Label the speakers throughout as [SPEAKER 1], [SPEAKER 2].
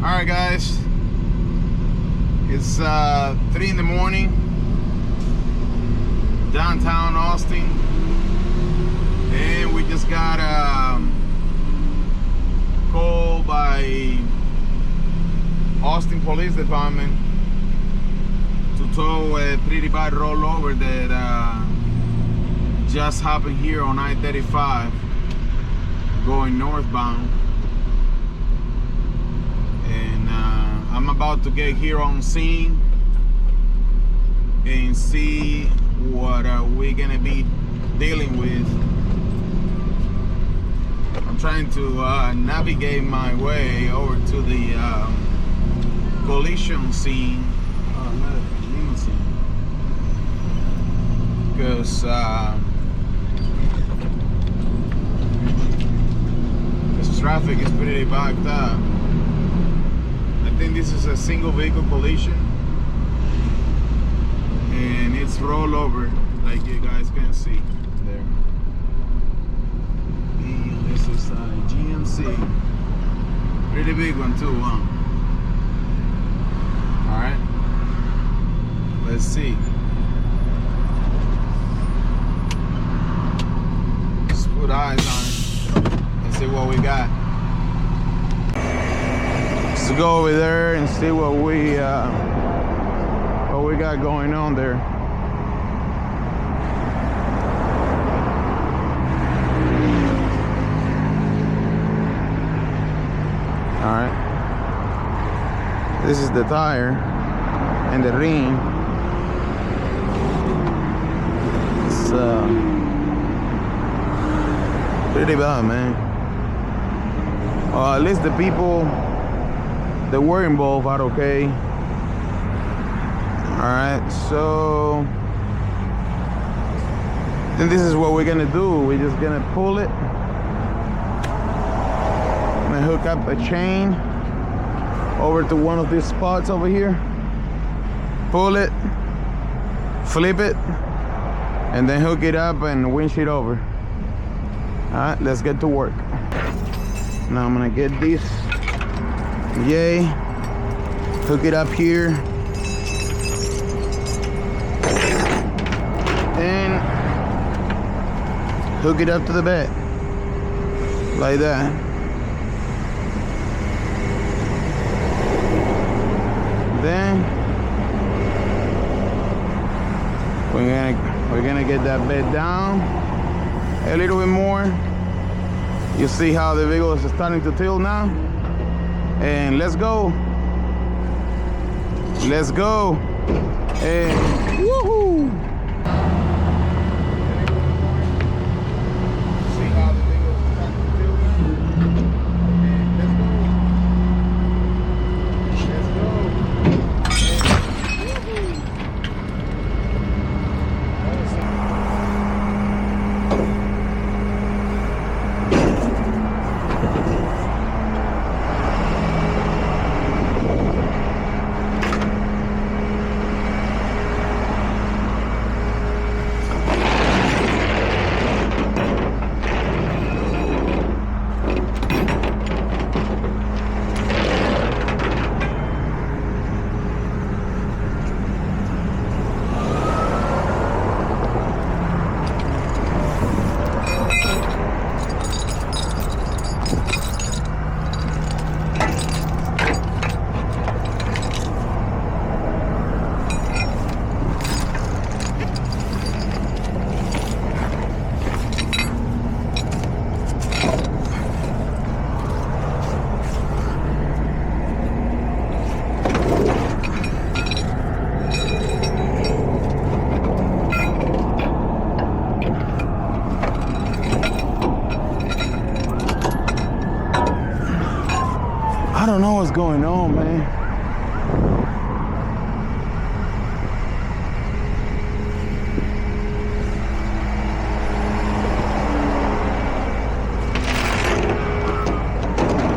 [SPEAKER 1] Alright guys, it's 3 in the morning, downtown Austin, and we just got called by Austin Police Department to tow a pretty bad rollover that just happened here on I-35 going northbound. I'm about to get here on scene and see what we're gonna be dealing with. I'm trying to navigate my way over to the collision scene, not limousine, because this traffic is pretty backed up. I think this is a single vehicle collision and it's rollover, like you guys can see there. And this is a GMC, pretty big one too, huh? All right, let's see. Let's put eyes on it and see what we got. Let's go over there and see what we got going on there. All right, this is the tire and the rim. It's pretty bad, man. At least the people that were involved are okay. All right, so then this is what we're gonna do. We're just gonna pull it. I'm gonna hook up a chain over to one of these spots over here. Pull it, flip it, and then hook it up and winch it over. All right, let's get to work. Now I'm gonna get this. Yay, hook it up here and hook it up to the bed like that. Then we're gonna get that bed down a little bit more. You see how the vehicle is starting to tilt now? And let's go, and woohoo! See how the thing goes back to the field now? And let's go, I don't know what's going on, man.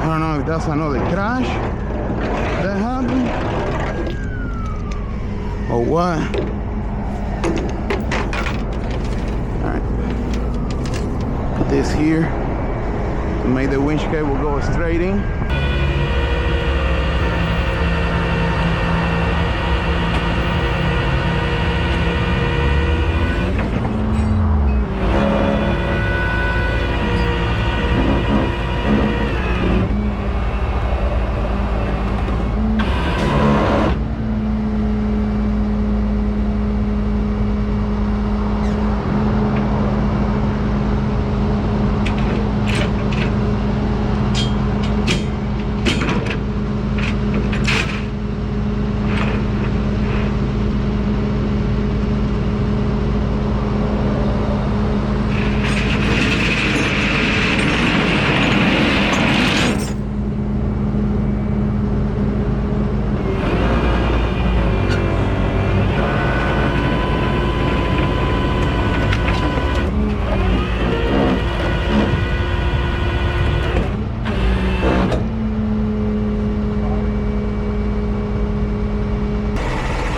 [SPEAKER 1] I don't know if that's another crash that happened or what. All right, put this here to make the winch cable go straight in.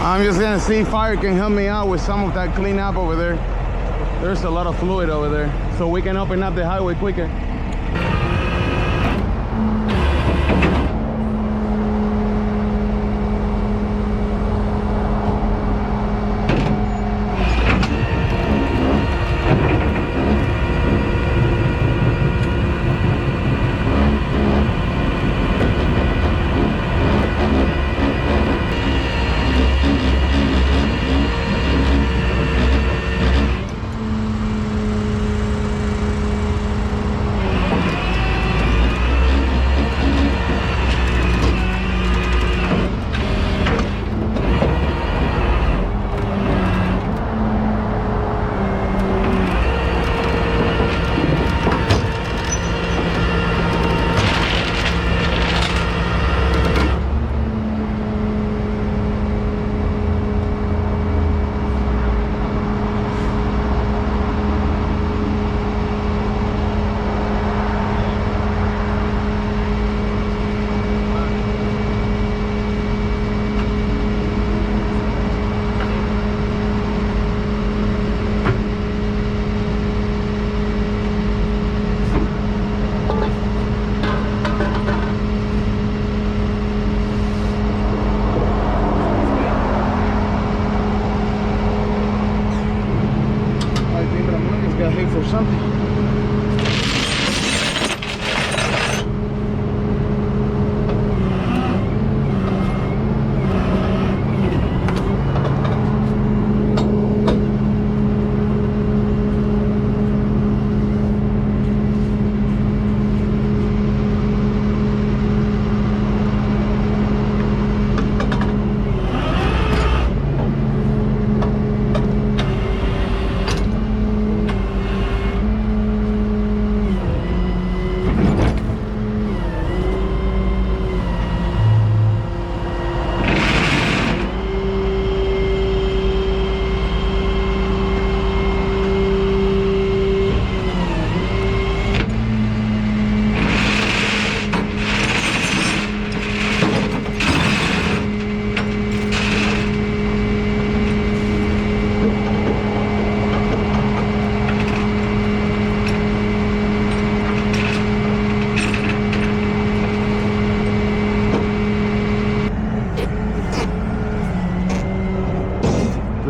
[SPEAKER 1] I'm just gonna see if fire can help me out with some of that cleanup over there. There's a lot of fluid over there, so we can open up the highway quicker. For something.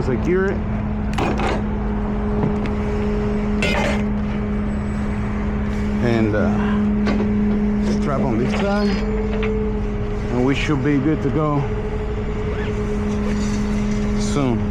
[SPEAKER 1] Secure it. And strap on this side, and we should be good to go soon.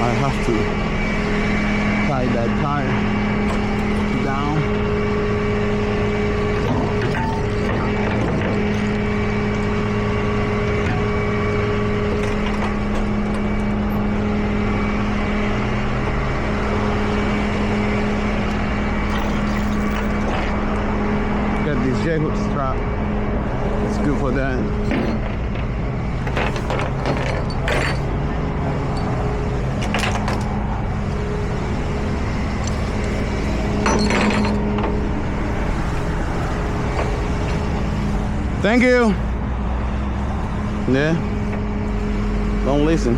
[SPEAKER 1] I have to tie that tire down. Got this J-hook strap. It's good for that. Thank you. Yeah. Don't listen.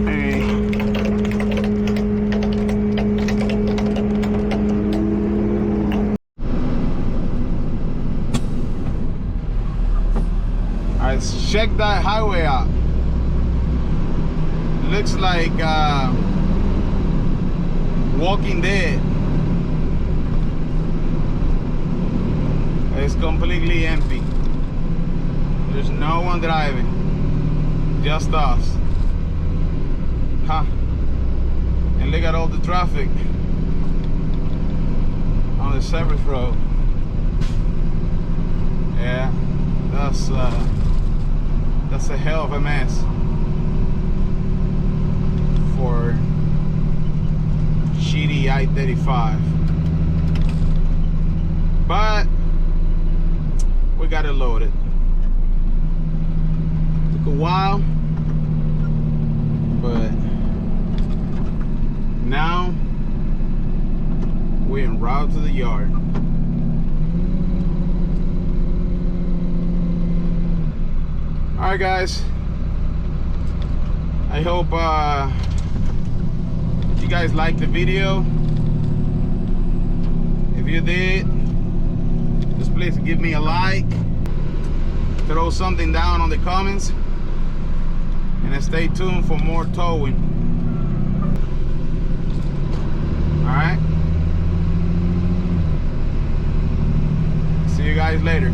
[SPEAKER 1] Hey. Let's check that highway out. Looks like Walking Dead. It's completely empty. There's no one driving, just us. Huh. And look at all the traffic on the service road. Yeah, that's That's a hell of a mess for shitty I-35. But we got it loaded. Took a while, but now we're en route to the yard. All right, guys. I hope you guys liked the video. If you did, just please give me a like, throw something down on the comments, and stay tuned for more towing. All right. See you guys later.